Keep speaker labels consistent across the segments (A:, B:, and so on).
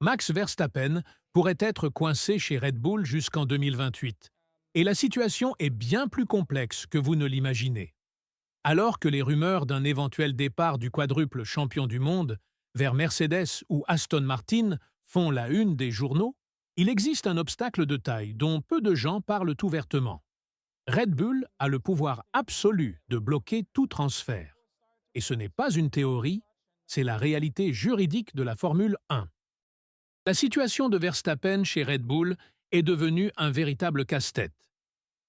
A: Max Verstappen pourrait être coincé chez Red Bull jusqu'en 2028. Et la situation est bien plus complexe que vous ne l'imaginez. Alors que les rumeurs d'un éventuel départ du quadruple champion du monde vers Mercedes ou Aston Martin font la une des journaux, il existe un obstacle de taille dont peu de gens parlent ouvertement. Red Bull a le pouvoir absolu de bloquer tout transfert. Et ce n'est pas une théorie, c'est la réalité juridique de la Formule 1. La situation de Verstappen chez Red Bull est devenue un véritable casse-tête.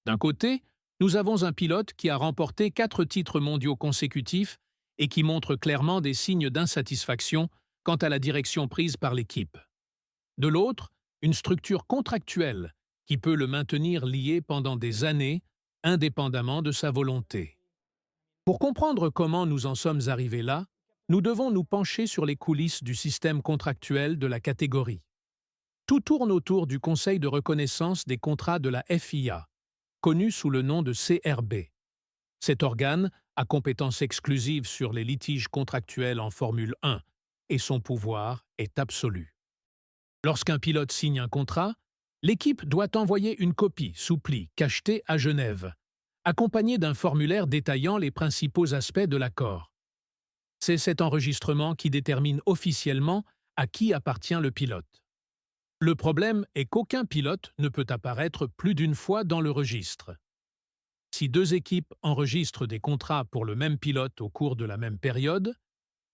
A: D'un côté, nous avons un pilote qui a remporté 4 titres mondiaux consécutifs et qui montre clairement des signes d'insatisfaction quant à la direction prise par l'équipe. De l'autre, une structure contractuelle qui peut le maintenir lié pendant des années, indépendamment de sa volonté. Pour comprendre comment nous en sommes arrivés là, nous devons nous pencher sur les coulisses du système contractuel de la catégorie. Tout tourne autour du Conseil de reconnaissance des contrats de la FIA, connu sous le nom de CRB. Cet organe a compétence exclusive sur les litiges contractuels en Formule 1 et son pouvoir est absolu. Lorsqu'un pilote signe un contrat, l'équipe doit envoyer une copie sous pli cachetée à Genève, accompagnée d'un formulaire détaillant les principaux aspects de l'accord. C'est cet enregistrement qui détermine officiellement à qui appartient le pilote. Le problème est qu'aucun pilote ne peut apparaître plus d'une fois dans le registre. Si 2 équipes enregistrent des contrats pour le même pilote au cours de la même période,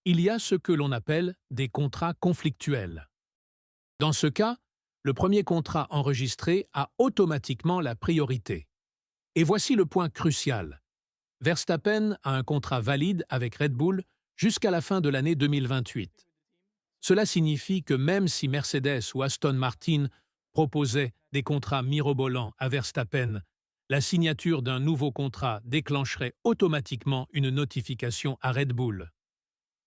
A: il y a ce que l'on appelle des contrats conflictuels. Dans ce cas, le premier contrat enregistré a automatiquement la priorité. Et voici le point crucial. Verstappen a un contrat valide avec Red Bull jusqu'à la fin de l'année 2028. Cela signifie que même si Mercedes ou Aston Martin proposaient des contrats mirobolants à Verstappen, la signature d'un nouveau contrat déclencherait automatiquement une notification à Red Bull.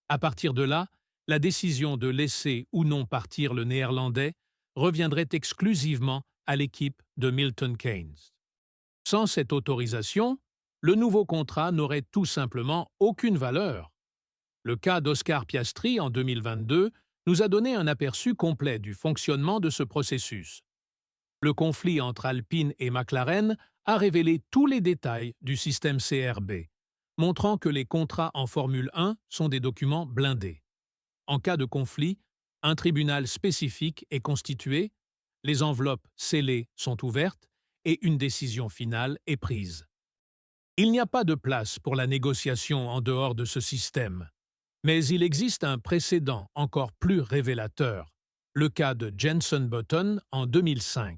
A: À partir de là, la décision de laisser ou non partir le Néerlandais reviendrait exclusivement à l'équipe de Milton Keynes. Sans cette autorisation, le nouveau contrat n'aurait tout simplement aucune valeur. Le cas d'Oscar Piastri en 2022 nous a donné un aperçu complet du fonctionnement de ce processus. Le conflit entre Alpine et McLaren a révélé tous les détails du système CRB, montrant que les contrats en Formule 1 sont des documents blindés. En cas de conflit, un tribunal spécifique est constitué, les enveloppes scellées sont ouvertes et une décision finale est prise. Il n'y a pas de place pour la négociation en dehors de ce système. Mais il existe un précédent encore plus révélateur, le cas de Jenson Button en 2005.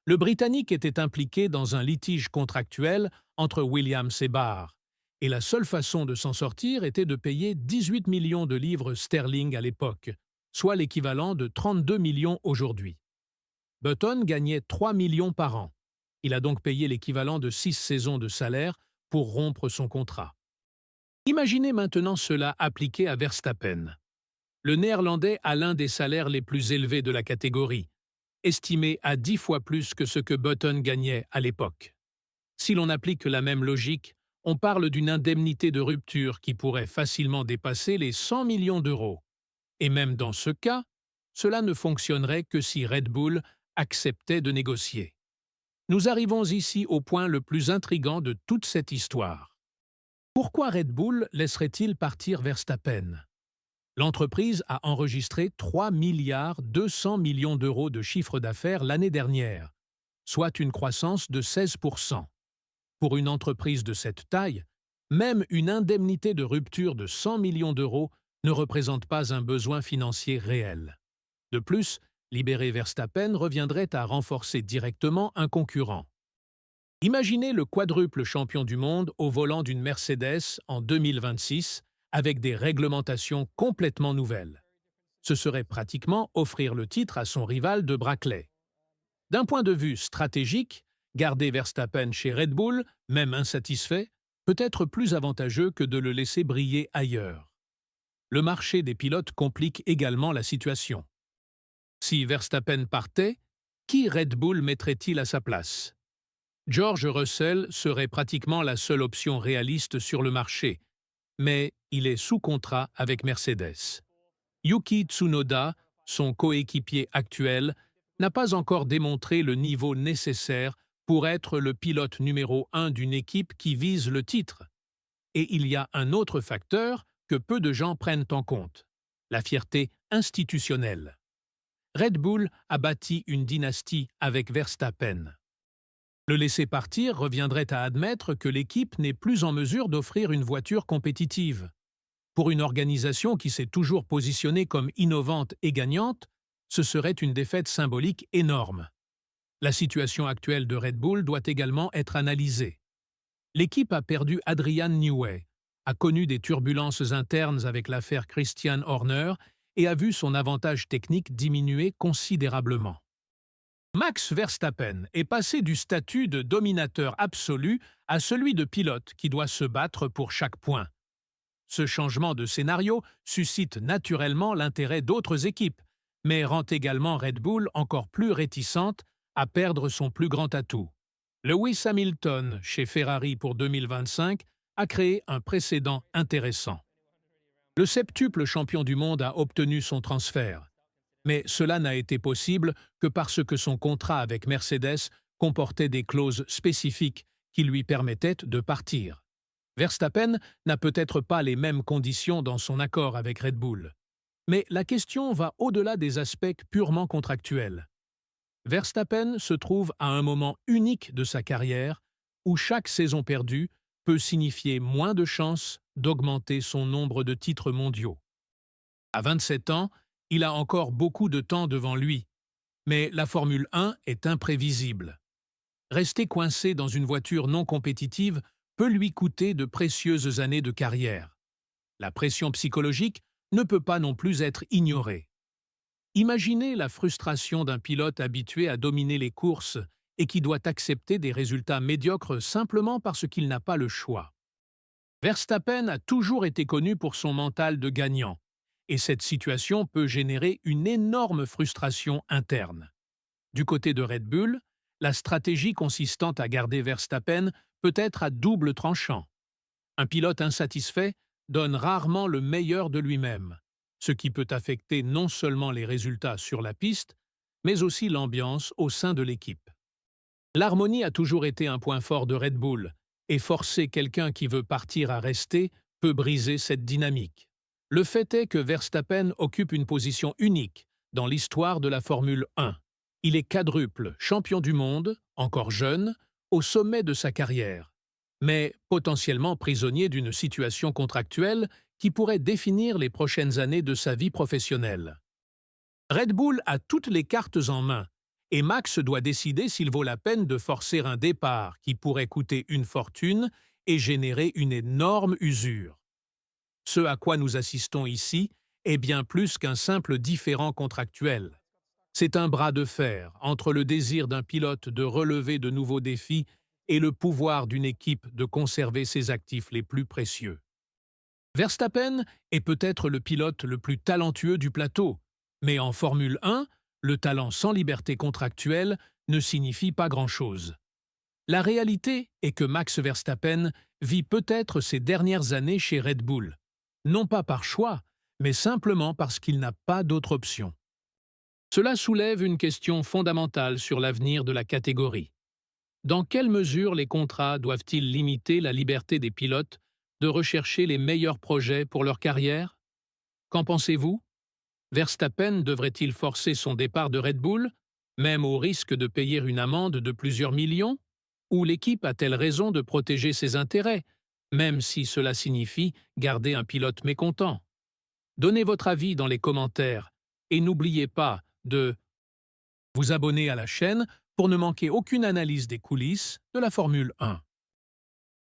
A: Le Britannique était impliqué dans un litige contractuel entre Williams et Barr, et la seule façon de s'en sortir était de payer 18 millions de livres sterling à l'époque, soit l'équivalent de 32 millions aujourd'hui. Button gagnait 3 millions par an. Il a donc payé l'équivalent de 6 saisons de salaire pour rompre son contrat. Imaginez maintenant cela appliqué à Verstappen. Le Néerlandais a l'un des salaires les plus élevés de la catégorie, estimé à 10 fois plus que ce que Button gagnait à l'époque. Si l'on applique la même logique, on parle d'une indemnité de rupture qui pourrait facilement dépasser les 100 millions d'euros. Et même dans ce cas, cela ne fonctionnerait que si Red Bull acceptait de négocier. Nous arrivons ici au point le plus intrigant de toute cette histoire. Pourquoi Red Bull laisserait-il partir Verstappen? L'entreprise a enregistré 3 milliards 200 millions d'euros de chiffre d'affaires l'année dernière, soit une croissance de 16%. Pour une entreprise de cette taille, même une indemnité de rupture de 100 millions d'euros ne représente pas un besoin financier réel. De plus, libérer Verstappen reviendrait à renforcer directement un concurrent. Imaginez le quadruple champion du monde au volant d'une Mercedes en 2026 avec des réglementations complètement nouvelles. Ce serait pratiquement offrir le titre à son rival de Brackley. D'un point de vue stratégique, garder Verstappen chez Red Bull, même insatisfait, peut être plus avantageux que de le laisser briller ailleurs. Le marché des pilotes complique également la situation. Si Verstappen partait, qui Red Bull mettrait-il à sa place? George Russell serait pratiquement la seule option réaliste sur le marché, mais il est sous contrat avec Mercedes. Yuki Tsunoda son coéquipier actuel, n'a pas encore démontré le niveau nécessaire pour être le pilote numéro 1 d'une équipe qui vise le titre. Et il y a un autre facteur que peu de gens prennent en compte, la fierté institutionnelle. Red Bull a bâti une dynastie avec Verstappen. Le laisser partir reviendrait à admettre que l'équipe n'est plus en mesure d'offrir une voiture compétitive. Pour une organisation qui s'est toujours positionnée comme innovante et gagnante, ce serait une défaite symbolique énorme. La situation actuelle de Red Bull doit également être analysée. L'équipe a perdu Adrian Newey, a connu des turbulences internes avec l'affaire Christian Horner et a vu son avantage technique diminuer considérablement. Max Verstappen est passé du statut de dominateur absolu à celui de pilote qui doit se battre pour chaque point. Ce changement de scénario suscite naturellement l'intérêt d'autres équipes, mais rend également Red Bull encore plus réticente à perdre son plus grand atout. Lewis Hamilton, chez Ferrari pour 2025, a créé un précédent intéressant. Le septuple champion du monde a obtenu son transfert, mais cela n'a été possible que parce que son contrat avec Mercedes comportait des clauses spécifiques qui lui permettaient de partir. Verstappen n'a peut-être pas les mêmes conditions dans son accord avec Red Bull. Mais la question va au-delà des aspects purement contractuels. Verstappen se trouve à un moment unique de sa carrière où chaque saison perdue peut signifier moins de chances d'augmenter son nombre de titres mondiaux. À 27 ans, il a encore beaucoup de temps devant lui, mais la Formule 1 est imprévisible. Rester coincé dans une voiture non compétitive peut lui coûter de précieuses années de carrière. La pression psychologique ne peut pas non plus être ignorée. Imaginez la frustration d'un pilote habitué à dominer les courses et qui doit accepter des résultats médiocres simplement parce qu'il n'a pas le choix. Verstappen a toujours été connu pour son mental de gagnant, et cette situation peut générer une énorme frustration interne. Du côté de Red Bull, la stratégie consistant à garder Verstappen peut être à double tranchant. Un pilote insatisfait donne rarement le meilleur de lui-même, ce qui peut affecter non seulement les résultats sur la piste, mais aussi l'ambiance au sein de l'équipe. L'harmonie a toujours été un point fort de Red Bull, et forcer quelqu'un qui veut partir à rester peut briser cette dynamique. Le fait est que Verstappen occupe une position unique dans l'histoire de la Formule 1. Il est quadruple champion du monde, encore jeune, au sommet de sa carrière, mais potentiellement prisonnier d'une situation contractuelle qui pourrait définir les prochaines années de sa vie professionnelle. Red Bull a toutes les cartes en main, et Max doit décider s'il vaut la peine de forcer un départ qui pourrait coûter une fortune et générer une énorme usure. Ce à quoi nous assistons ici est bien plus qu'un simple différend contractuel. C'est un bras de fer entre le désir d'un pilote de relever de nouveaux défis et le pouvoir d'une équipe de conserver ses actifs les plus précieux. Verstappen est peut-être le pilote le plus talentueux du plateau, mais en Formule 1, le talent sans liberté contractuelle ne signifie pas grand-chose. La réalité est que Max Verstappen vit peut-être ses dernières années chez Red Bull, non pas par choix, mais simplement parce qu'il n'a pas d'autre option. Cela soulève une question fondamentale sur l'avenir de la catégorie. Dans quelle mesure les contrats doivent-ils limiter la liberté des pilotes de rechercher les meilleurs projets pour leur carrière? Qu'en pensez-vous? Verstappen devrait-il forcer son départ de Red Bull, même au risque de payer une amende de plusieurs millions? Ou l'équipe a-t-elle raison de protéger ses intérêts, même si cela signifie garder un pilote mécontent? Donnez votre avis dans les commentaires et n'oubliez pas de vous abonner à la chaîne pour ne manquer aucune analyse des coulisses de la Formule 1.